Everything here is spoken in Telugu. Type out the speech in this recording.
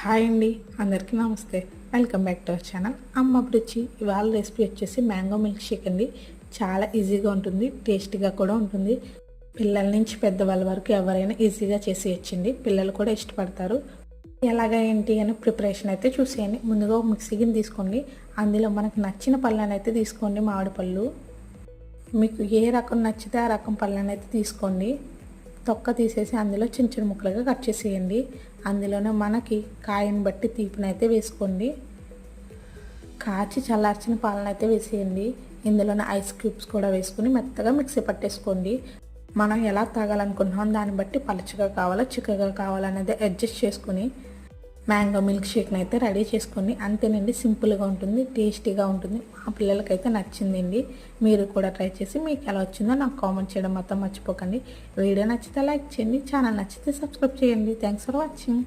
హాయ్ అండి, అందరికీ నమస్తే. Welcome back to our channel అమ్మ రుచి. ఇవాళ రెసిపీ వచ్చేసి మ్యాంగో మిల్క్ షేక్ అండి. చాలా ఈజీగా ఉంటుంది, టేస్టీగా కూడా ఉంటుంది. పిల్లల నుంచి పెద్దవాళ్ళ వరకు ఎవరైనా ఈజీగా చేసేయచ్చండి. పిల్లలు కూడా ఇష్టపడతారు. ఎలాగ ఏంటి అని ప్రిపరేషన్ అయితే చూసేయండి. ముందుగా ఒక మిక్సీని తీసుకోండి. అందులో మనకు నచ్చిన పళ్ళని అయితే తీసుకోండి. మామిడి పళ్ళు మీకు ఏ రకం నచ్చితే ఆ రకం పళ్ళని అయితే తీసుకోండి. తొక్క తీసేసి అందులో చిన్న చిన్న ముక్కలుగా కట్ చేసేయండి. అందులోనే మనకి కాయని బట్టి తీపినైతే వేసుకోండి. కాచి చల్లార్చిన పాలనైతే వేసేయండి. ఇందులోనే ఐస్ క్యూబ్స్ కూడా వేసుకుని మెత్తగా మిక్సీ పట్టేసుకోండి. మనం ఎలా తాగాలనుకుంటున్నాం దాన్ని బట్టి పలుచగా కావాలా చిక్కగా కావాలనేది అడ్జస్ట్ చేసుకుని మ్యాంగో మిల్క్ షేక్ని అయితే రెడీ చేసుకోండి. అంతేనండి, సింపుల్గా ఉంటుంది, టేస్టీగా ఉంటుంది. మా పిల్లలకైతే నచ్చిందండి. మీరు కూడా ట్రై చేసి మీకు ఎలా వచ్చిందో నాకు కామెంట్ చేయడం మాత్రం మర్చిపోకండి. వీడియో నచ్చితే లైక్ చేయండి, ఛానల్ నచ్చితే సబ్స్క్రైబ్ చేయండి. Thanks for watching.